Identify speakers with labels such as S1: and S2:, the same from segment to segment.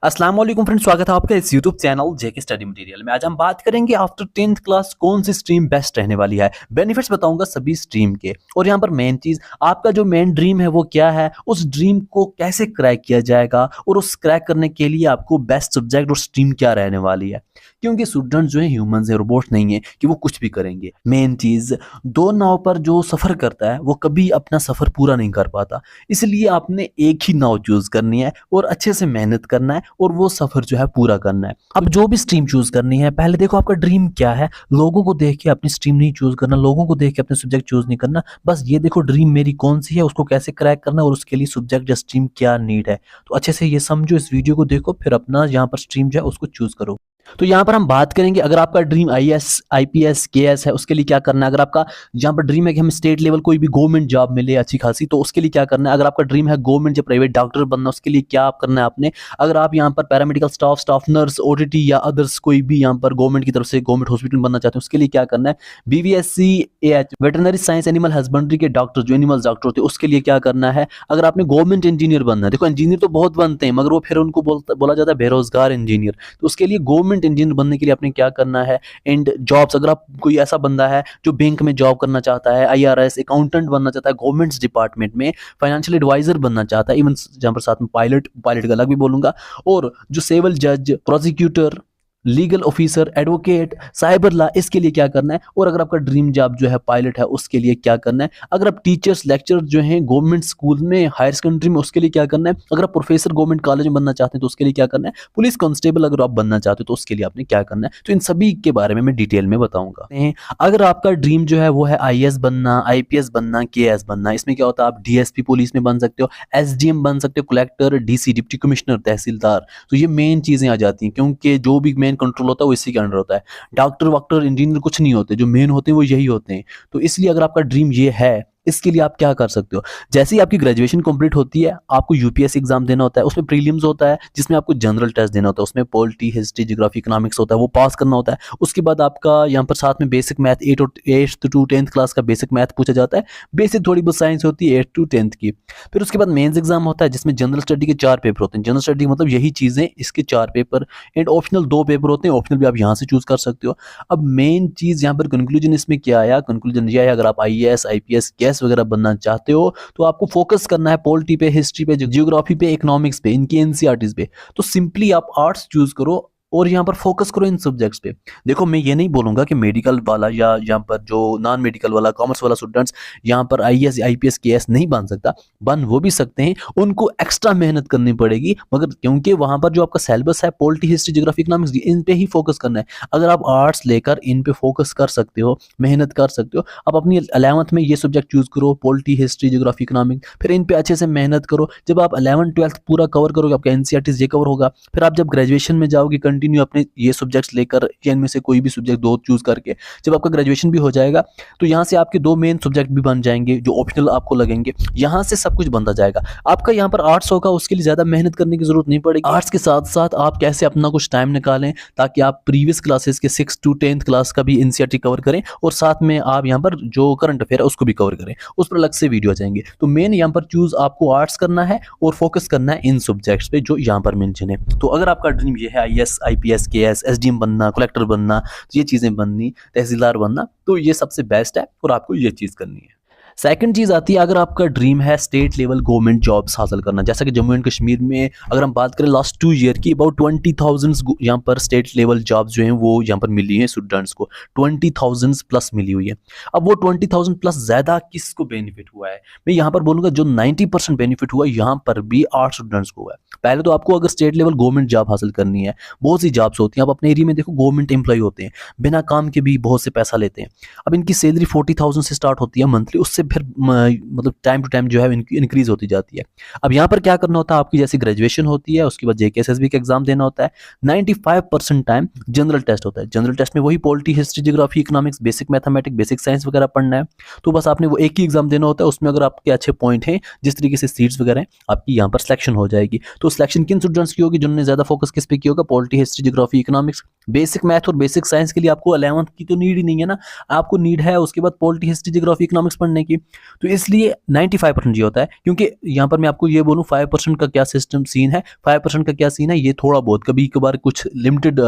S1: अस्सलाम वालेकुम फ्रेंड्स, स्वागत है आपका इस यूट्यूब चैनल जेके स्टडी मटेरियल में। आज हम बात करेंगे आफ्टर 10th क्लास कौन सी स्ट्रीम बेस्ट रहने वाली है। बेनिफिट्स बताऊंगा सभी स्ट्रीम के, और यहाँ पर मेन चीज आपका जो मेन ड्रीम है वो क्या है, उस ड्रीम को कैसे क्रैक किया जाएगा, और उस क्रैक करने के लिए आपको बेस्ट सब्जेक्ट और स्ट्रीम क्या रहने वाली है। क्योंकि स्टूडेंट जो है ह्यूमंस है, रोबोट नहीं है कि वो कुछ भी करेंगे। मेन चीज, दो नाव पर जो सफर करता है वो कभी अपना सफर पूरा नहीं कर पाता। इसलिए आपने एक ही नाव चूज करनी है और अच्छे से मेहनत करना है और वो सफर जो है पूरा करना है। अब जो भी स्ट्रीम चूज करनी है, पहले देखो आपका ड्रीम क्या है। लोगों को देख के अपनी स्ट्रीम नहीं चूज करना, लोगों को देख के अपने सब्जेक्ट चूज नहीं करना। बस ये देखो ड्रीम मेरी कौन सी है, उसको कैसे क्रैक करना है और उसके लिए सब्जेक्ट या स्ट्रीम क्या नीड है। तो अच्छे से ये समझो, इस वीडियो को देखो, फिर अपना यहाँ पर स्ट्रीम जो है उसको चूज करो। तो यहाँ पर हम बात करेंगे, अगर आपका ड्रीम आईएएस आईपीएस केएस है, उसके लिए क्या करना है। अगर आपका यहाँ पर ड्रीम है कि हमें स्टेट लेवल कोई भी गवर्नमेंट जॉब मिले अच्छी खासी, तो उसके लिए क्या करना है। अगर आपका ड्रीम है गवर्नमेंट या प्राइवेट डॉक्टर बनना, उसके लिए क्या आप करना है आपने। अगर आप यहाँ पर पैरामेडिकल स्टाफ नर्स ओटीटी या अदर्स कोई भी यहाँ पर गवर्नमेंट की तरफ से गवर्नमेंट हॉस्पिटल बनना चाहते हैं, उसके लिए क्या करना है। BVSc AH veterinary science animal husbandry के डॉक्टर, जो एनिमल डॉक्टर होते हैं, उसके लिए क्या करना है। अगर आपने गवर्नमेंट इंजीनियर बनना है, देखो इंजीनियर तो बहुत बनते हैं मगर वो फिर उनको बोला जाता है बेरोजगार इंजीनियर, तो उसके लिए गवर्नमेंट इंजीनियर बनने के लिए आपने क्या करना है। एंड जॉब्स, अगर आप कोई ऐसा बंदा है जो बैंक में जॉब करना चाहता है, आईआरएस अकाउंटेंट बनना चाहता है, गवर्नमेंट डिपार्टमेंट में फाइनेंशियल एडवाइजर बनना चाहता है, इवन जहां पर साथ में पायलट का अलग भी बोलूंगा, और जो सिविल जज, prosecutor, legal officer, advocate, cyber law, इसके लिए क्या करना है। और अगर आपका ड्रीम जॉब जो है पायलट है, उसके लिए क्या करना है। अगर आप टीचर्स लेक्चर जो हैं गवर्नमेंट स्कूल में, हायर सेकेंडरी में, उसके लिए क्या करना है। अगर आप प्रोफेसर गवर्नमेंट कॉलेज में बनना चाहते हैं तो उसके लिए क्या करना है। पुलिस कांस्टेबल अगर आप बनना चाहते हो तो उसके लिए आपने क्या करना है। तो इन सभी के बारे में मैं डिटेल में बताऊंगा। अगर आपका ड्रीम जो है वो है आईएएस बनना, आईपीएस बनना, केएस बनना, इसमें क्या होता है, आप डीएसपी पुलिस में बन सकते हो, एसडीएम बन सकते हो, कलेक्टर, डीसी डिप्टी कमिश्नर, तहसीलदार। तो ये मेन चीजें आ जाती हैं, क्योंकि जो भी मेन कंट्रोल होता है वो इसी के अंडर होता है। डॉक्टर वॉक्टर इंजीनियर कुछ नहीं होते, जो मेन होते हैं वो यही होते हैं। तो इसलिए अगर आपका ड्रीम ये है, इसके लिए आप क्या कर सकते हो। जैसे ही आपकी ग्रेजुएशन कंप्लीट होती है, आपको यूपीएससी एग्जाम देना होता है। उसमें प्रीलिम्स होता है जिसमें आपको जनरल टेस्ट देना होता है, उसमें पॉलिटी, हिस्ट्री, ज्योग्राफी, इकोनॉमिक्स होता है, वो पास करना होता है। उसके बाद आपका यहाँ पर साथ में basic math, 8th to 10th class का बेसिक मैथ पूछा जाता है। बेसिक थोड़ी बहुत साइंस होती है 8th to 10th की। फिर उसके बाद मेंस एग्जाम होता है जिसमें जनरल स्टडी के 4 पेपर होते हैं। जनरल स्टडी मतलब यही चीजें, इसके 4 पेपर, एंड ऑप्शनल 2 पेपर होते हैं। ऑप्शनल भी आप यहाँ से चूज कर सकते हो। अब मेन चीज यहाँ पर कंक्लूजन इसमें क्या आया, कंक्लूजन ये आया, अगर आप आईएएस आईपीएस केएस वगैरह बनना चाहते हो तो आपको फोकस करना है पॉलिटी पे, हिस्ट्री पे, जियोग्राफी पे, इकोनॉमिक्स पे, इनकी एनसीईआरटीज पे। तो सिंपली आप आर्ट्स चूज करो और यहाँ पर फोकस करो इन सब्जेक्ट्स पे। देखो मैं ये नहीं बोलूंगा कि मेडिकल वाला या यहाँ पर जो नॉन मेडिकल वाला, कॉमर्स वाला स्टूडेंट्स यहाँ पर आईएएस आईपीएस केएस नहीं बन सकता। बन वो भी सकते हैं, उनको एक्स्ट्रा मेहनत करनी पड़ेगी, मगर क्योंकि वहां पर जो आपका सिलेबस है पॉलिटी, हिस्ट्री, ज्योग्राफी, इकोनॉमिक्स, इन पे ही फोकस करना है। अगर आप आर्ट्स लेकर इन पे फोकस कर सकते हो, मेहनत कर सकते हो, आप अपनी 11th में ये सब्जेक्ट चूज करो, पॉलिटी, हिस्ट्री, ज्योग्राफी, इकोनॉमिक्स, फिर इन पे अच्छे से मेहनत करो। जब आप 11th 12th पूरा कवर करोगे, आपका एनसीईआरटीज ये कवर होगा। फिर आप जब ग्रेजुएशन में जाओगे, कंटिन्यू अपने ये सब्जेक्ट्स लेकर, या इनमें से कोई भी सब्जेक्ट 2 चूज करके, जब आपका ग्रेजुएशन भी हो जाएगा तो यहाँ से आपके 2 मेन सब्जेक्ट भी बन जाएंगे जो ऑप्शनल आपको लगेंगे। यहाँ से सब कुछ बनता जाएगा। आपका यहाँ पर आर्ट्स होगा, उसके लिए ज्यादा मेहनत करने की जरूरत नहीं पड़ेगी। आर्ट्स के साथ साथ आप कैसे अपना कुछ टाइम निकालें ताकि आप प्रीवियस क्लासेस के 6th to 10th क्लास का भी एनसीईआरटी कवर करें, और साथ में आप यहाँ पर जो करंट अफेयर है उसको भी कवर करें, उस पर अलग से वीडियो आ जाएंगे। तो मेन यहाँ पर चूज आपको आर्ट्स करना है और फोकस करना है इन सब्जेक्ट्स पे जो यहाँ पर मेंशन है। तो अगर आपका ड्रीम ये है आईएएस आईपीएस केएस एसडीएम बनना, कलेक्टर बनना, ये चीजें बननी, तहसीलदार बनना, तो ये सबसे बेस्ट है और आपको ये चीज करनी है। सेकंड चीज आती है, अगर आपका ड्रीम है स्टेट लेवल गवर्नमेंट जॉब्स हासिल करना, जैसा कि जम्मू एंड कश्मीर में अगर हम बात करें लास्ट 2 ईयर की, अबाउट 20,000 यहाँ पर स्टेट लेवल जॉब्स जो हैं वो यहाँ पर मिली हैं स्टूडेंट्स को, 20,000 प्लस मिली हुई है। अब वो 20,000 प्लस ज्यादा किसको बेनिफिट हुआ है, मैं यहाँ पर बोलूंगा जो 90% बेनिफिट हुआ यहाँ पर भी 8 स्टूडेंट्स को हुआ है। पहले तो आपको अगर स्टेट लेवल गवर्नमेंट जॉब हासिल करनी है, बहुत सी जॉब्स होती हैं। आप अपने एरिया में देखो, गवर्नमेंट एम्प्लॉय होते हैं, बिना काम के भी बहुत से पैसा लेते हैं। अब इनकी सैलरी 40,000 से स्टार्ट होती है मंथली, उससे फिर मतलब टाइम टू टाइम जो है इनकी इंक्रीज होती जाती है। अब यहाँ पर क्या करना होता है, आपकी जैसी ग्रेजुएशन होती है उसके बाद जेकेएसएसबी का एग्जाम देना होता है। 95% टाइम जनरल टेस्ट होता है। जनरल टेस्ट में वही polity, history, geography, economics, basic mathematics, basic science वगैरह पढ़ना है। तो बस आपने वो एक ही एग्जाम देना होता है। उसमें अगर आपके अच्छे पॉइंट हैं, जिस तरीके से सीट्स वगैरह हैं, आपकी यहाँ पर सिलेक्शन हो जाएगी। तो सिलेक्शन किन स्टूडेंट्स की होगी, जिन्होंने ज्यादा फोकस किस पे किया होगा, polity, history, geography, economics, basic math और बेसिक साइंस के लिए आपको 11th की तो नीड ही नहीं है ना, आपको नीड है उसके बाद पॉलिटी, हिस्ट्री, ज्योग्राफी, इकोनॉमिक्स पढ़ने की। तो इसलिए 95% ये होता है, क्योंकि यहाँ पर मैं आपको ये बोलूँ 5% का क्या सिस्टम सीन है, 5% का क्या सीन है, ये थोड़ा बहुत कभी कभार कुछ लिमिटेड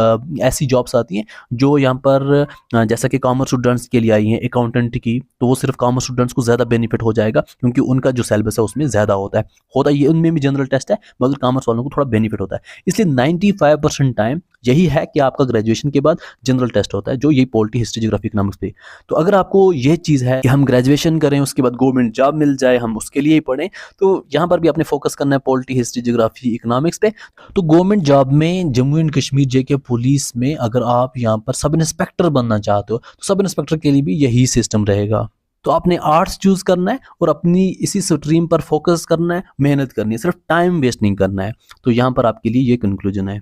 S1: ऐसी जॉब्स आती हैं जो यहाँ पर जैसा कि कॉमर्स स्टूडेंट्स के लिए आई हैं अकाउंटेंट की, तो वो सिर्फ कॉमर्स स्टूडेंट्स को ज़्यादा बेनिफिट हो जाएगा क्योंकि उनका जो सिलेबस है उसमें ज़्यादा होता है ये उनमें भी जनरल टेस्ट है, मगर कॉमर्स वालों को थोड़ा बेनिफिट होता है। इसलिए 95% टाइम यही है कि आपका ग्रेजुएशन के बाद जनरल टेस्ट होता है, जो यही पॉलिटी, हिस्ट्री, ज्योग्राफी, इकोनॉमिक्स पे। तो अगर आपको ये चीज़ है कि हम ग्रेजुएशन करें उसके बाद गवर्नमेंट जॉब मिल जाए, हम उसके लिए ही पढ़ें, तो यहाँ पर भी आपने फोकस करना है पॉलिटी, हिस्ट्री, ज्योग्राफी, इकोनॉमिक्स पे। तो गवर्नमेंट जॉब में Jammu and Kashmir JK police में अगर आप यहाँ पर सब इंस्पेक्टर बनना चाहते हो तो सब इंस्पेक्टर के लिए भी यही सिस्टम रहेगा। तो आपने आर्ट्स चूज करना है और अपनी इसी स्ट्रीम पर फोकस करना है, मेहनत करनी है, सिर्फ टाइम वेस्ट नहीं करना है। तो यहाँ पर आपके लिए ये कंक्लूजन है।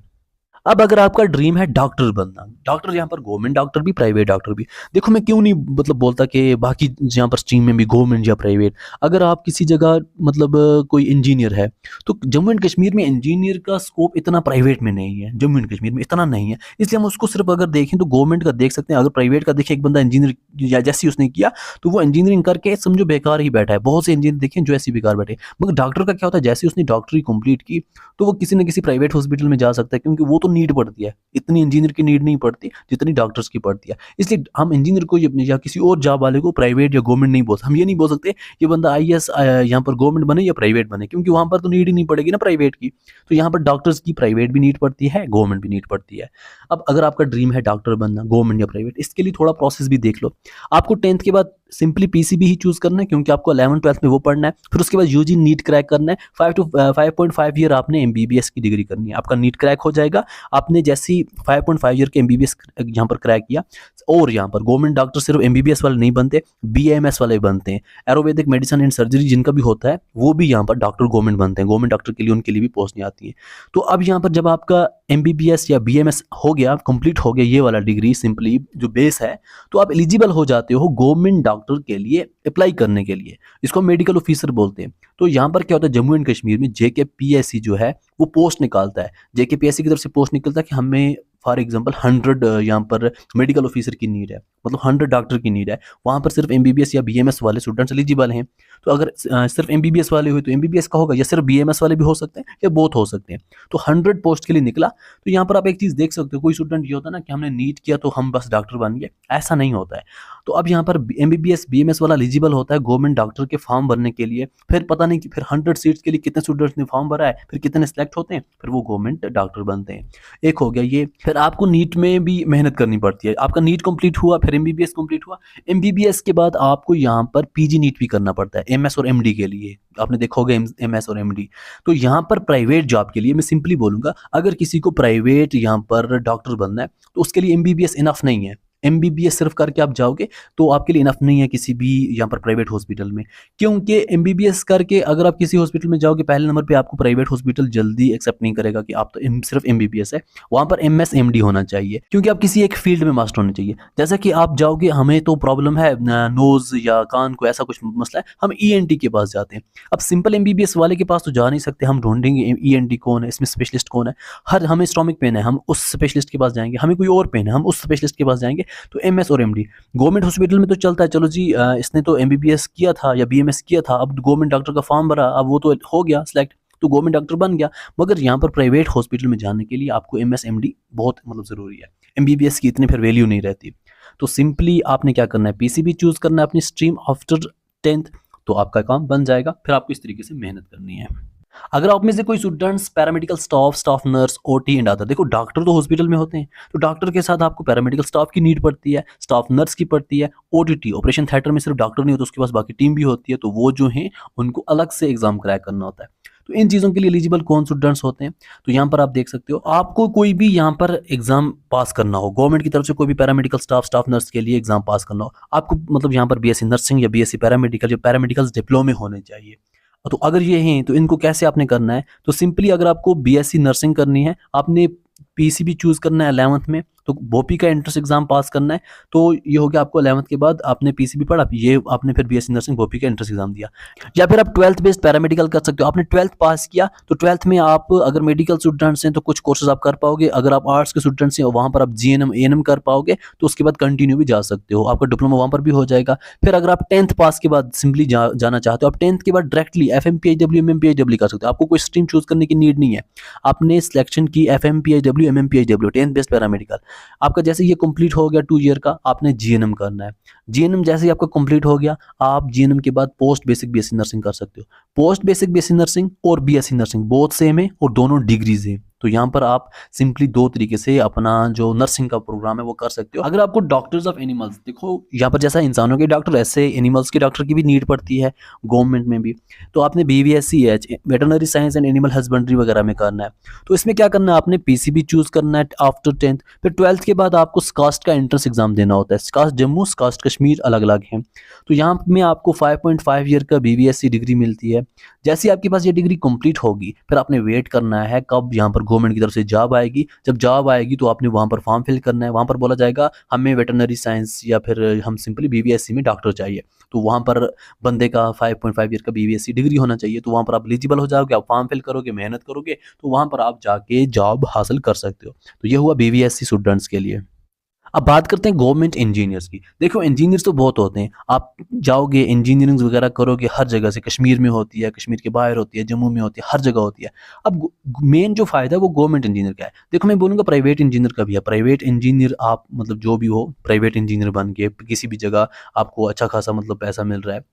S1: अब अगर आपका ड्रीम है डॉक्टर बनना, डॉक्टर यहाँ पर गवर्नमेंट डॉक्टर भी, प्राइवेट डॉक्टर भी, देखो मैं क्यों नहीं मतलब बोलता कि बाकी यहाँ पर स्ट्रीम में भी गवर्नमेंट या प्राइवेट, अगर आप किसी जगह मतलब कोई इंजीनियर है तो जम्मू एंड कश्मीर में इंजीनियर का स्कोप इतना प्राइवेट में नहीं है, जम्मू एंड कश्मीर में इतना नहीं है, इसलिए हम उसको सिर्फ अगर देखें तो गवर्नमेंट का देख सकते हैं। अगर प्राइवेट का देखें, एक बंदा इंजीनियर या जैसे उसने किया तो वो इंजीनियरिंग करके समझो बेकार ही बैठा है, बहुत से इंजीनियर देखें जो ऐसे बेकार बैठे। मगर डॉक्टर का क्या होता है, जैसे उसने डॉक्टरी कंप्लीट की तो वो किसी न किसी प्राइवेट हॉस्पिटल में जा सकता है, क्योंकि वो तो नीड पड़ती है, इतनी इंजीनियर की नीड नहीं पड़ती जितनी डॉक्टर्स की पड़ती है। इसलिए हम इंजीनियर को या किसी और जॉब वाले को प्राइवेट या गवर्नमेंट नहीं बोल, हम ये नहीं बोल सकते ये बंदा आईएएस यहाँ पर गवर्नमेंट बने या प्राइवेट बने, क्योंकि वहां पर तो नीड ही नहीं पड़ेगी ना प्राइवेट की। तो यहाँ पर डॉक्टर्स की प्राइवेट भी नीड पड़ती है, गवर्नमेंट भी नीड पड़ती है। अब अगर आपका ड्रीम है डॉक्टर बनना, गवर्नमेंट या प्राइवेट, इसके लिए थोड़ा प्रोसेस भी देख लो। आपको 10th के बाद सिंपली पीसीबी ही चूज करना है, क्योंकि आपको 11th-12th में वो पढ़ना है। फिर उसके बाद यूजी नीट क्रैक करना है, 5.5 ईयर आपने एमबीबीएस की डिग्री करनी है, आपका नीट क्रैक हो जाएगा। आपने जैसी 5.5 ईयर के एमबीबीएस यहाँ पर क्रैक किया, और यहाँ पर गवर्नमेंट डॉक्टर सिर्फ एमबीबीएस वाले नहीं बनते, बीएमएस वाले बनते हैं, आयुर्वेदिक मेडिसिन एंड सर्जरी जिनका भी होता है वो भी यहाँ पर डॉक्टर गवर्नमेंट बनते हैं। गवर्नमेंट डॉक्टर के लिए उनके लिए भी पोस्ट नहीं आती है। तो अब यहाँ पर जब आपका एमबीबीएस या बीएमएस हो गया, कंप्लीट हो गया ये वाला डिग्री, सिंपली जो बेस है, तो आप एलिजिबल हो जाते हो गवर्नमेंट डॉक्टर के लिए अप्लाई करने के लिए। इसको मेडिकल ऑफिसर बोलते हैं। तो यहाँ पर क्या होता है, जम्मू एंड कश्मीर में जेकेपीएससी जो है वो पोस्ट निकालता है, जेकेपीएससी की तरफ से पोस्ट निकलता है कि हमें फॉर एग्जांपल 100 यहाँ पर मेडिकल ऑफिसर की नीड है, मतलब 100 डॉक्टर की नीड है, वहाँ पर सिर्फ एमबीबीएस या बीएमएस वाले स्टूडेंट्स एलिजिबल हैं। तो अगर सिर्फ एमबीबीएस वाले हुए तो एमबीबीएस का होगा, या सिर्फ बीएमएस वाले भी हो सकते हैं, या बोथ हो सकते हैं। तो 100 पोस्ट के लिए निकला। तो यहाँ पर आप एक चीज़ देख सकते हो, कोई स्टूडेंट ये होता है ना कि हमने नीट किया तो हम बस डॉक्टर बन गए, ऐसा नहीं होता है। तो अब यहाँ पर एमबीबीएस बीएमएस वाला एलिजिबल होता है गवर्नमेंट डॉक्टर के फॉर्म भरने के लिए। फिर पता नहीं कि फिर 100 सीट्स के लिए कितने स्टूडेंट्स ने फॉर्म भरा है, फिर कितने सेलेक्ट होते हैं, फिर वो गवर्नमेंट डॉक्टर बनते हैं। एक हो गया ये। फिर आपको नीट में भी मेहनत करनी पड़ती है। आपका नीट कंप्लीट हुआ, फिर एमबीबीएस कंप्लीट हुआ, एमबीबीएस के बाद आपको यहाँ पर पीजी नीट भी करना पड़ता है एमएस और एमडी के लिए। आपने देखा होगा एमएस और एमडी। तो यहाँ पर प्राइवेट जॉब के लिए मैं सिंपली बोलूंगा, अगर किसी को प्राइवेट यहाँ पर डॉक्टर बनना है तो उसके लिए एमबीबीएस इनफ नहीं है। एमबीबीएस सिर्फ करके आप जाओगे तो आपके लिए इनफ नहीं है किसी भी यहाँ पर प्राइवेट हॉस्पिटल में, क्योंकि एमबीबीएस करके अगर आप किसी हॉस्पिटल में जाओगे, पहले नंबर पे आपको प्राइवेट हॉस्पिटल जल्दी एक्सेप्ट नहीं करेगा कि आप तो सिर्फ एमबीबीएस है। वहाँ पर एमएस एमडी होना चाहिए, क्योंकि आप किसी एक फील्ड में मास्टर होने चाहिए। जैसा कि आप जाओगे, हमें तो प्रॉब्लम है नोज या कान को, ऐसा कुछ मसला है, हम ईएनटी के पास जाते हैं। अब सिंपल एमबीबीएस वाले के पास तो जा नहीं सकते, हम ढूंढेंगे ईएनटी कौन है, इसमें स्पेशलिस्ट कौन है। हमें स्टोमिक पेन है, हम उस स्पेशलिस्ट के पास जाएंगे, हमें कोई और पेन है, हम उस स्पेशलिस्ट के पास जाएंगे। तो एमएस और एमडी गवर्नमेंट हॉस्पिटल में तो चलता है, चलो जी इसने तो एमबीबीएस किया था या बीएमएस किया था, अब गवर्नमेंट डॉक्टर का फॉर्म भरा, अब वो तो हो गया सिलेक्ट, तो गवर्नमेंट डॉक्टर बन गया। मगर यहाँ पर प्राइवेट हॉस्पिटल में जाने के लिए आपको एमएस एमडी बहुत मतलब ज़रूरी है, एमबीबीएस की इतनी फिर वैल्यू नहीं रहती। तो सिंपली आपने क्या करना है, पीसीबी चूज करना है अपनी स्ट्रीम आफ्टर 10th, तो आपका काम बन जाएगा। फिर आपको इस तरीके से मेहनत करनी है। अगर आप में से कोई students paramedical staff, staff nurse, OT and other, देखो डॉक्टर तो हॉस्पिटल में होते हैं, तो डॉक्टर के साथ आपको पैरामेडिकल स्टाफ की नीड पड़ती है, स्टाफ नर्स की पड़ती है, ओटीटी ऑपरेशन थिएटर में सिर्फ डॉक्टर नहीं होता, उसके पास बाकी टीम भी होती है, तो वो जो है उनको अलग से एग्जाम क्रैक करना होता है। तो इन चीज़ों के लिए एलिजिबल कौन स्टूडेंट्स होते हैं, तो यहाँ पर आप देख सकते हो, आपको कोई भी यहाँ पर एग्जाम पास करना हो, गवर्नमेंट की तरफ से कोई भी पैरामेडिकल स्टाफ, स्टाफ नर्स के लिए एग्जाम पास करना हो, आपको मतलब यहाँ पर बीएससी नर्सिंग या बीएससी पैरामेडिकल या पैरामेडिकल डिप्लोमे होने चाहिए। तो अगर ये हैं तो इनको कैसे आपने करना है, तो सिंपली अगर आपको बीएससी नर्सिंग करनी है, आपने पीसीबी चूज करना है 11th में, तो भोपी का एंट्रेंस एग्जाम पास करना है। तो ये हो गया आपको 11th के बाद आपने पीसीबी पढ़ा, ये आपने फिर बीएससी नर्सिंग भोपी का एंट्रेंस एग्जाम दिया। या फिर आप 12th बेस्ड पैरामेडिकल कर सकते हो। आपने 12th पास किया तो 12th में आप अगर मेडिकल स्टूडेंट्स हैं तो कुछ कोर्सेज आप कर पाओगे, अगर आप आर्ट्स के स्टूडेंट्स हैं वहाँ पर आप जीएनएम एएनएम कर पाओगे, तो उसके बाद कंटिन्यू भी जा सकते हो, आपका डिप्लोमा वहाँ पर भी हो जाएगा। फिर अगर आप 10th पास के बाद सिंपली जाना चाहते हो, आप 10th के बाद डायरेक्टली एफएमपीएचडब्ल्यू एमएमपीएचडब्ल्यू कर सकते हो, आपको कोई स्ट्रीम चूज करने की नीड नहीं है। आपने सिलेक्शन की एफएमपीएचडब्ल्यू एमएमपीएचडब्ल्यू 10th बेस्ड पैरामेडिकल, आपका जैसे ये कंप्लीट हो गया 2 ईयर का, आपने जीएनएम करना है। जीएनएम जैसे ही आपका कंप्लीट हो गया, आप जीएनएम के बाद पोस्ट बेसिक बीएससी नर्सिंग कर सकते हो। पोस्ट बेसिक बीएससी नर्सिंग और बीएससी नर्सिंग बोथ सेम है और दोनों डिग्रीज है। तो यहाँ पर आप सिंपली 2 तरीके से अपना जो नर्सिंग का प्रोग्राम है वो कर सकते हो। अगर आपको डॉक्टर्स ऑफ एनिमल्स, देखो यहाँ पर जैसा इंसानों के डॉक्टर ऐसे एनिमल्स के डॉक्टर की भी नीड पड़ती है गवर्नमेंट में भी, तो आपने BVSCH veterinary science and animal husbandry वगैरह में करना है। तो इसमें क्या करना है, आपने पीसीबी चूज करना है आफ्टर 10th। फिर 12th के बाद आपको स्कास्ट का एंट्रेंस एग्जाम देना होता है। स्कास्ट जम्मू, स्कास्ट कश्मीर अलग अलग हैं। तो यहाँ में आपको 5.5 ईयर का BVSC डिग्री मिलती है। जैसे आपके पास ये डिग्री कंप्लीट होगी, फिर आपने वेट करना है कब यहाँ पर गवर्नमेंट की तरफ से जॉब आएगी। जब जॉब आएगी तो आपने वहाँ पर फॉर्म फिल करना है। वहाँ पर बोला जाएगा हमें वेटरनरी साइंस या फिर हम सिंपली BVSC में डॉक्टर चाहिए, तो वहाँ पर बंदे का 5.5 ईयर का BVSC डिग्री होना चाहिए। तो वहाँ पर आप एलिजिबल हो जाओगे, आप फॉर्म फिल करोगे, मेहनत करोगे, तो वहाँ पर आप जाके जॉब हासिल कर सकते हो। तो ये हुआ BVSC स्टूडेंट्स के लिए। अब बात करते हैं गवर्नमेंट इंजीनियर्स की। देखो इंजीनियर्स तो बहुत होते हैं, आप जाओगे इंजीनियरिंग वगैरह करोगे हर जगह से, कश्मीर में होती है, कश्मीर के बाहर होती है, जम्मू में होती है, हर जगह होती है। अब मेन जो फायदा है वो गवर्नमेंट इंजीनियर का है। देखो मैं बोलूँगा प्राइवेट इंजीनियर का भी है। प्राइवेट इंजीनियर आप मतलब जो भी हो, प्राइवेट इंजीनियर बन के किसी भी जगह आपको अच्छा खासा मतलब पैसा मिल रहा है,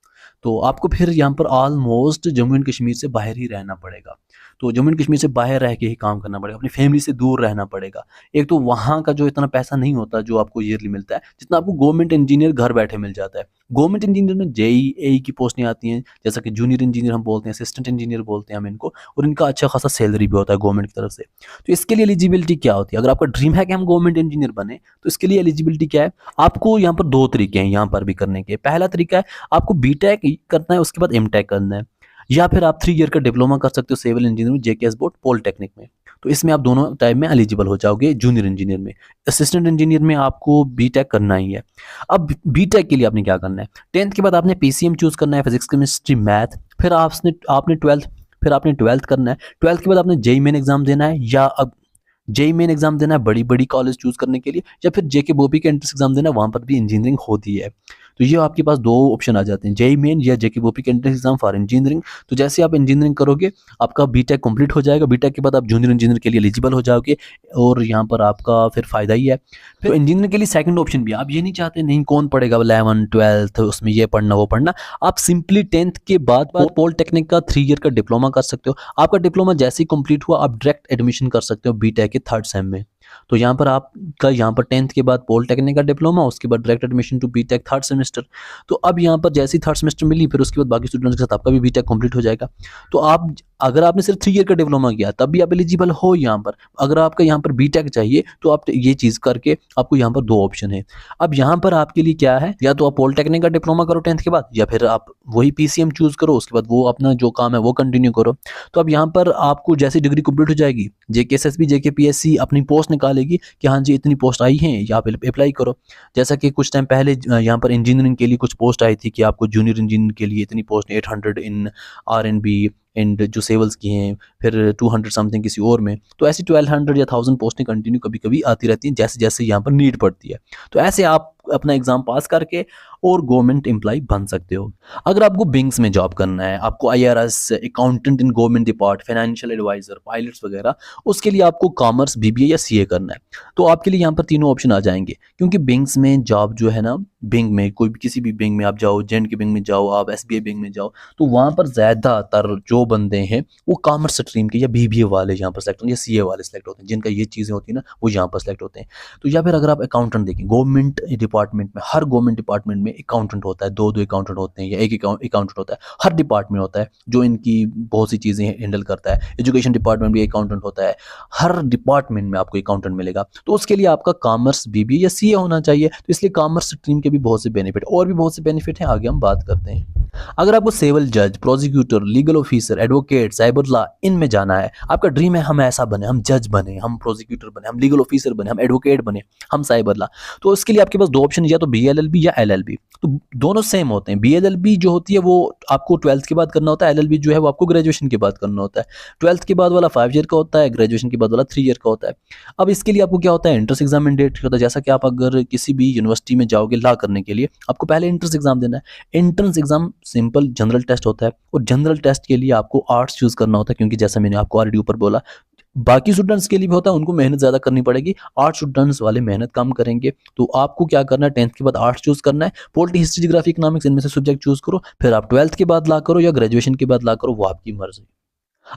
S1: तो आपको फिर यहाँ पर ऑलमोस्ट जम्मू एंड कश्मीर से बाहर ही रहना पड़ेगा। तो जम्मू एंड कश्मीर से बाहर रह के ही काम करना पड़ेगा, अपनी फैमिली से दूर रहना पड़ेगा। एक तो वहाँ का जो इतना पैसा नहीं होता जो आपको ईयरली मिलता है, जितना आपको गवर्नमेंट इंजीनियर घर बैठे मिल जाता है। गवर्नमेंट इंजीनियर में JEE की पोस्टें आती हैं, जैसा कि जूनियर इंजीनियर हम बोलते हैं, असिस्टेंट इंजीनियर बोलते हैं हम इनको, और इनका अच्छा खासा सैलरी भी होता है गवर्नमेंट की तरफ से। तो इसके लिए एलिजिबिलिटी क्या होती है, अगर आपका ड्रीम है कि हम गवर्नमेंट इंजीनियर बने, तो इसके लिए एलिजिबिलिटी क्या है, आपको यहाँ पर 2 तरीके हैं यहाँ पर भी करने के। पहला तरीका है आपको BTech करना है, उसके बाद MTech करना है, या फिर आप 3 ईयर का डिप्लोमा कर सकते हो civil engineering JKS board polytechnic में। तो इसमें आप दोनों टाइप में एलिजिबल हो जाओगे। जूनियर इंजीनियर में, असिस्टेंट इंजीनियर में आपको BTech करना ही है। अब BTech के लिए आपने क्या करना है, 10th के बाद आपने PCM चूज करना है, फिजिक्स केमिस्ट्री मैथ। फिर आपने 12th करना है। 12th के बाद आपने JEE मेन एग्जाम देना है, या अब JEE मेन एग्जाम देना है बड़ी बड़ी कॉलेज चूज करने के लिए, या फिर JK बोपी के एंट्रेंस एग्जाम देना है, वहाँ पर भी इंजीनियरिंग होती है। तो ये आपके पास 2 ऑप्शन आ जाते हैं, JEE मेन या JK बोपी के एंट्रेंस एग्जाम फॉर इंजीनियरिंग। तो जैसे आप इंजीनियरिंग करोगे, आपका BTech कंप्लीट हो जाएगा। BTech के बाद आप जूनियर इंजीनियर के लिए एलिजिबल हो जाओगे, और यहाँ पर आपका फिर फायदा ही है। फिर इंजीनियरिंग के लिए सेकंड ऑप्शन भी, आप ये नहीं चाहते नहीं कौन पढ़ेगा 11 12th उसमें ये पढ़ना वो पढ़ना, आप सिंपली 10th के बाद पॉलिटेक्निक का 3 ईयर का डिप्लोमा कर सकते हो। आपका डिप्लोमा जैसे ही कंप्लीट हुआ, आप डायरेक्ट एडमिशन कर सकते हो BTech के 3rd सेम में। तो यहाँ पर आपका यहाँ पर 10th के बाद पॉलिटेक्निक का डिप्लोमा, उसके बाद direct admission to BTech 3rd semester. तो अब यहाँ पर जैसी 3rd सेमेस्टर मिली, फिर उसके बाद बाकी स्टूडेंट्स के साथ आपका भी BTech कंप्लीट हो जाएगा। तो आप अगर आपने सिर्फ 3 ईयर का डिप्लोमा किया तब भी आप एलिजिबल हो यहाँ पर। अगर आपका यहाँ पर BTech चाहिए तो आप ये चीज़ करके, आपको यहाँ पर 2 ऑप्शन है। अब यहाँ पर आपके लिए क्या है, या तो आप पॉलिटेक्निक का डिप्लोमा करो 10th के बाद, या फिर आप वही PCM चूज करो, उसके बाद वो अपना जो काम है वो कंटिन्यू करो। तो अब यहाँ पर आपको जैसी डिग्री कंप्लीट हो जाएगी, JKSSB JKPSC अपनी पोस्ट निकालेगी कि हाँ जी इतनी पोस्ट आई हैं, या आप अप्लाई करो। जैसा कि कुछ टाइम पहले यहाँ पर इंजीनियरिंग के लिए कुछ पोस्ट आई थी कि आपको जूनियर इंजीनियर के लिए इतनी पोस्ट, 800 इन R&B एंड जो सिविल्स की हैं, फिर 200 समथिंग किसी और में। तो ऐसी 1200 या 1000 पोस्टें कंटिन्यू कभी कभी आती रहती हैं, जैसे जैसे यहाँ पर नीड पड़ती है। तो ऐसे आप अपना एग्जाम पास करके और गवर्नमेंट एम्प्लॉय बन सकते हो। अगर आपको बिंग्स में जॉब करना है, आपको IRS, accountant in government depart, financial adviser, pilots वगैरह, उसके लिए आपको कॉमर्स BBA या CA करना है। तो आपके लिए यहाँ पर तीनों ऑप्शन आ जाएंगे, क्योंकि बिंग्स में जॉब जो है ना, बिंग में कोई भी किसी भी बिंग में आप जाओ, जेंड के बिंग में जाओ, आप SBI बिंग में जाओ, तो वहाँ पर ज़्यादातर जो बंदे हैं वो कॉमर्स स्ट्रीम के या BBA वाले यहाँ पर सेलेक्ट होते हैं, या CA वाले सेलेक्ट होते हैं, जिनका ये चीज़ें होती है ना वो यहाँ पर सेलेक्ट होते हैं। तो या फिर अगर आप अकाउंटेंट देखें, गवर्नमेंट डिपार्टमेंट में, हर गवर्नमेंट डिपार्टमेंट में अकाउंटेंट होता है, 2 अकाउंटेंट होते हैं, या एक अकाउंटेंट होता है, हर डिपार्टमेंट होता है जो इनकी बहुत सी चीज़ें हैंडल करता है। एजुकेशन डिपार्टमेंट भी अकाउंटेंट होता है, हर डिपार्टमेंट में आपको अकाउंटेंट मिलेगा। तो उसके लिए आपका कॉमर्स BBA या CA होना चाहिए। तो इसलिए कॉमर्स स्ट्रीम के भी बहुत से बेनिफिट, और भी बहुत से बेनिफिट हैं, आगे हम बात करते हैं। अगर आपको सिविल जज, prosecutor, legal officer, advocate, cyber law इनमें जाना है, आपका ड्रीम है हम ऐसा बने, हम जज बने, हम प्रोसिक्यूटर बने, हम लीगल ऑफिसर बने, हम एडवोकेट बने, हम साइबर लॉ, तो इसके लिए आपके पास दो ऑप्शन, या तो बीएलएलबी या एलएलबी। तो दोनों सेम होते हैं। बीएलएलबी जो होती है वो आपको 12th के बाद करना होता है, एलएलबी जो है वो आपको ग्रेजुएशन के बाद करना होता है। 12th के बाद वाला 5 ईयर का होता है, ग्रेजुएशन के बाद वाला 3 ईयर का होता है। अब इसके लिए आपको क्या होता है, एंट्रेंस एग्जाम मैंडेटरी होता है। जैसा कि आप अगर किसी भी यूनिवर्सिटी में जाओगे लॉ करने के लिए, आपको पहले एंट्रेंस एग्जाम देना है। Entrance exam simple general test होता है, और जनरल टेस्ट के लिए आपको आर्ट्स चूज करना होता है, क्योंकि जैसा मैंने आपको ऑलरेडी ऊपर बोला, बाकी स्टूडेंट्स के लिए भी होता है, उनको मेहनत ज़्यादा करनी पड़ेगी, आर्ट्स स्टूडेंट्स वाले मेहनत कम करेंगे। तो आपको क्या करना है, 10th के बाद आर्ट्स चूज करना है, पॉलिटी, हिस्ट्री, जियोग्राफी, इकोनॉमिक्स इनमें से सब्जेक्ट चूज करो, फिर आप 12th के बाद ला करो या ग्रेजुएशन के बाद ला करो, वो आपकी मर्जी।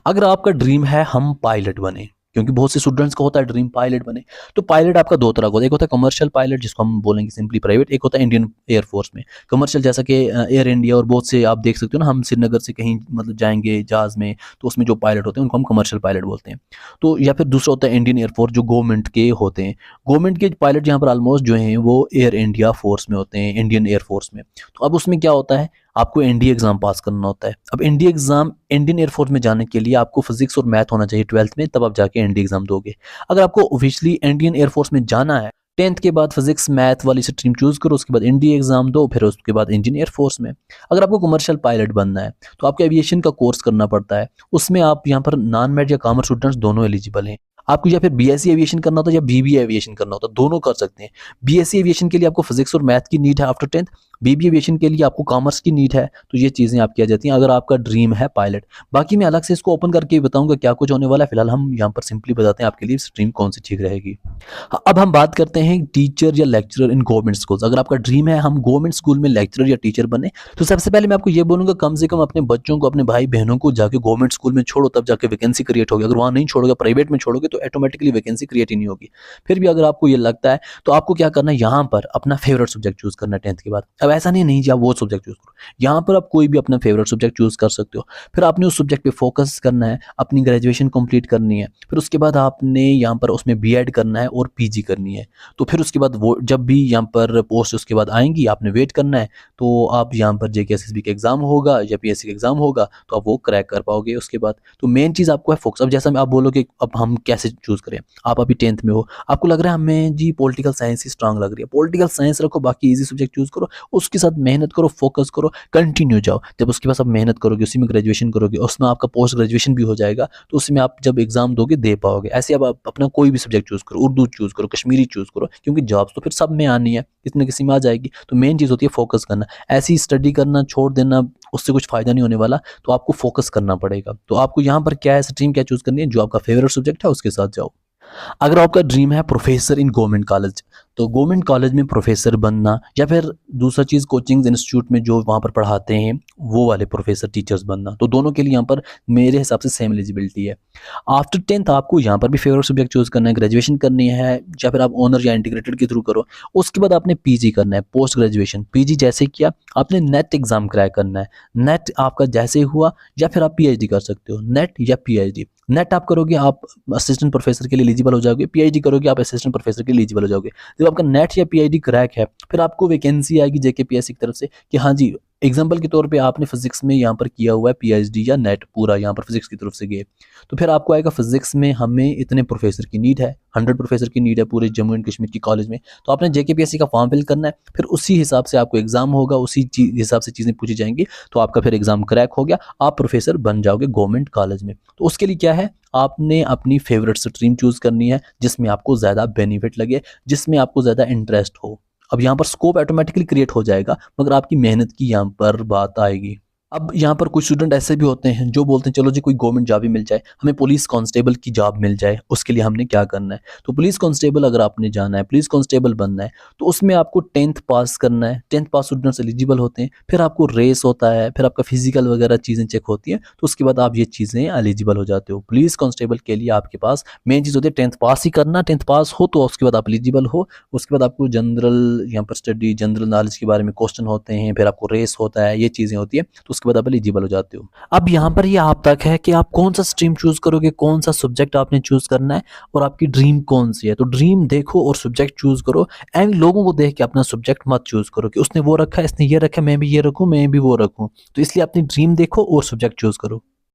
S1: अगर आपका ड्रीम है हम पायलट बने, क्योंकि बहुत से स्टूडेंट्स का होता है ड्रीम पायलट बने, तो पायलट आपका दो तरह का होता है। एक होता है कमर्शियल पायलट, जिसको हम बोलेंगे सिंपली प्राइवेट, एक होता है इंडियन एयरफोर्स में कमर्शियल, जैसा कि एयर इंडिया और बहुत से आप देख सकते हो ना, हम श्रीनगर से कहीं मतलब जाएंगे जहाज़ में, तो उसमें जो पायलट होते हैं उनको हम कमर्शियल पायलट बोलते हैं। तो या फिर दूसरा होता है इंडियन एयरफोर्स, जो गवर्नमेंट के होते हैं। गवर्नमेंट के पायलट यहाँ पर ऑलमोस्ट जो हैं वो एयर इंडिया फोर्स में होते हैं, इंडियन एयरफोर्स में। तो अब उसमें क्या होता है, आपको एनडीए एग्जाम पास करना होता है। अब एनडीए एग्जाम, इंडियन एयरफोर्स में जाने के लिए आपको फिजिक्स और मैथ होना चाहिए 12th में, तब आप जाके एनडीए एग्जाम दोगे। अगर आपको ऑफिशियली इंडियन एयरफोर्स में जाना है, 10th के बाद फिजिक्स मैथ वाली स्ट्रीम चूज करो, उसके बाद एनडीए एग्जाम दो, फिर उसके बाद इंडियन एयरफोर्स में। अगर आपको कमर्शियल पायलट बनना है तो आपको एविएशन का कोर्स करना पड़ता है। उसमें आप यहाँ पर नॉन मेड या कॉमर्स स्टूडेंट्स दोनों एलिजिबल हैं। आपको या फिर बीएससी एविएशन करना होता है या बीबीए एविएशन करना होता है, दोनों कर सकते हैं। बीएससी एविएशन के लिए आपको फिजिक्स और मैथ की नीड है आफ्टर 10th, बीबीए एविएशन के लिए आपको कॉमर्स की नीड है। तो ये चीज़ें आपकी आ जाती हैं अगर आपका ड्रीम है पायलट। बाकी मैं अलग से इसको ओपन करके बताऊंगा क्या कुछ होने वाला है, फिलहाल हम यहाँ पर सिंपली बताते हैं आपके लिए स्ट्रीम कौन सी ठीक रहेगी। अब हम बात करते हैं टीचर या लेक्चरर इन गवर्नमेंट स्कूल्स। अगर आपका ड्रीम है हम गवर्नमेंट स्कूल में लेक्चरर या टीचर बने, तो सबसे पहले मैं आपको ये बोलूंगा कम से कम अपने बच्चों को, अपने भाई बहनों को जाके गवर्नमेंट स्कूल में छोड़ो, तब जाके वैकेंसी क्रिएट होगी। अगर वहाँ नहीं छोड़ोगे, प्राइवेट में छोड़ोगे, तो ऑटोमेटिकली वैकेंसी क्रिएट ही नहीं होगी। फिर भी अगर आपको ये लगता है तो आपको क्या करना है, यहाँ पर अपना फेवरेट सब्जेक्ट चूज करना है 10th के बाद। अब ऐसा नहीं जी आप वो सब्जेक्ट चूज करो, यहाँ पर आप कोई भी अपना फेवरेट सब्जेक्ट चूज कर सकते हो। फिर आपने उस सब्जेक्ट पे फोकस करना है, अपनी ग्रेजुएशन कंप्लीट करनी है। फिर उसके बाद आपने यहाँ पर उसमें बीएड करना है और पीजी करनी है। तो फिर उसके बाद वो जब भी यहाँ पर पोस्ट उसके बाद आएंगी, आपने वेट करना है। तो आप यहाँ पर जेकेएसएसबी का एग्जाम होगा या पीएससी का एग्जाम होगा, तो आप वो क्रैक कर पाओगे उसके बाद। तो मेन चीज़ आपको है फोकस। अब जैसा आप बोलोगे अब हम कैसे चूज करें, आप अभी 10th में हो, आपको लग रहा है हमें जी पॉलिटिकल साइंस ही स्ट्रांग लग रही है, पॉलिटिकल साइंस रखो, बाकी इजी सब्जेक्ट चूज करो, उसके साथ मेहनत करो, फोकस करो, कंटिन्यू जाओ। जब उसके बाद आप मेहनत करोगे, उसी में ग्रेजुएशन करोगे, उसमें आपका पोस्ट ग्रेजुएशन भी हो जाएगा, तो उसमें आप जब एग्जाम दोगे दे पाओगे। ऐसे अब आप अपना कोई भी सब्जेक्ट चूज करो, उर्दू चूज करो, कश्मीरी चूज करो, क्योंकि जॉब्स तो फिर सब में आनी है, किसी न किसी में आ जाएगी। तो मेन चीज़ होती है फोकस करना। ऐसी स्टडी करना छोड़ देना, उससे कुछ फायदा नहीं होने वाला। तो आपको फोकस करना पड़ेगा। तो आपको यहाँ पर क्या है, स्ट्रीम क्या चूज करनी है, जो आपका फेवरेट सब्जेक्ट है उसके साथ जाओ। अगर आपका ड्रीम है प्रोफेसर इन गवर्नमेंट कॉलेज, तो गवर्नमेंट कॉलेज में प्रोफेसर बनना, या फिर दूसरा चीज़ कोचिंग इंस्टीट्यूट में जो वहाँ पर पढ़ाते हैं वो वाले प्रोफेसर टीचर्स बनना, तो दोनों के लिए यहाँ पर मेरे हिसाब से सेम एलिजिबिलिटी है। आफ्टर 10th आपको यहाँ पर भी फेवरेट सब्जेक्ट चूज करना है, ग्रेजुएशन करनी है, या फिर आप ऑनर या इंटीग्रेटेड के थ्रू करो। उसके बाद आपने पीजी करना है, पोस्ट ग्रेजुएशन। पीजी जैसे किया, आपने नेट एग्जाम क्रैक करना है। नेट आपका जैसे हुआ, या फिर आप पीएचडी कर सकते हो, नेट या पीएचडी। नेट आप करोगे, आप असिस्टेंट प्रोफेसर के लिए एलिजिबल हो जाओगे, पीएचडी करोगे आप असिस्टेंट प्रोफेसर के लिए एलिजिबल हो जाओगे। जब आपका नेट या पीएचडी क्रैक है, फिर आपको वैकेंसी आएगी जेकेपीएससी की तरफ से कि हाँ जी, एग्जाम्पल के तौर पे आपने फिजिक्स में यहाँ पर किया हुआ है पीएचडी या नेट पूरा यहाँ पर फिजिक्स की तरफ से गए, तो फिर आपको आएगा फिजिक्स में हमें इतने प्रोफेसर की नीड है, 100 प्रोफेसर की नीड है पूरे जम्मू एंड कश्मीर की कॉलेज में। तो आपने जेकेपीएससी का फॉर्म फिल करना है, फिर उसी हिसाब से आपको एग्जाम होगा, उसी हिसाब से चीज़ें पूछी जाएंगी, तो आपका फिर एग्जाम क्रैक हो गया, आप प्रोफेसर बन जाओगे गवर्नमेंट कॉलेज में। तो उसके लिए क्या है, आपने अपनी फेवरेट स्ट्रीम चूज करनी है जिसमें आपको ज़्यादा बेनिफिट लगे, जिसमें आपको ज़्यादा इंटरेस्ट हो। अब यहाँ पर स्कोप ऑटोमेटिकली क्रिएट हो जाएगा, मगर आपकी मेहनत की यहाँ पर बात आएगी। अब यहाँ पर कुछ स्टूडेंट ऐसे भी होते हैं जो बोलते हैं चलो जी कोई गवर्नमेंट जॉब ही मिल जाए, हमें पुलिस कांस्टेबल की जॉब मिल जाए, उसके लिए हमने क्या करना है। तो पुलिस कांस्टेबल अगर आपने जाना है, पुलिस कांस्टेबल बनना है, तो उसमें आपको 10th पास करना है। 10th पास स्टूडेंट्स एलिजिबल होते हैं, फिर आपको रेस होता है, फिर आपका फिजिकल वगैरह चीज़ें चेक होती हैं, तो उसके बाद आप ये चीज़ें एलिजिबल हो जाते हो। पुलिस कांस्टेबल के लिए आपके पास मेन चीज़ होती है 10th पास ही करना। 10th पास हो तो उसके बाद आप एलिजिबल हो। उसके बाद आपको जनरल यहाँ पर स्टडी, जनरल नॉलेज के बारे में क्वेश्चन होते हैं, फिर आपको रेस होता है, ये चीज़ें होती है। तो उसके बाद आप एलिजिबल हो जाते हो। अब यहाँ पर ये आप तक है कि आप कौन सा स्ट्रीम चूज करोगे, कौन सा सब्जेक्ट आपने चूज करना है और आपकी ड्रीम कौन सी है। तो ड्रीम देखो और सब्जेक्ट चूज करो। एंड लोगों को देख के अपना सब्जेक्ट मत चूज करो कि उसने वो रखा है, इसने ये रखा है, मैं भी ये रखूं, मैं भी वो रखूं। तो इसलिए अपनी ड्रीम देखो और सब्जेक्ट चूज करो।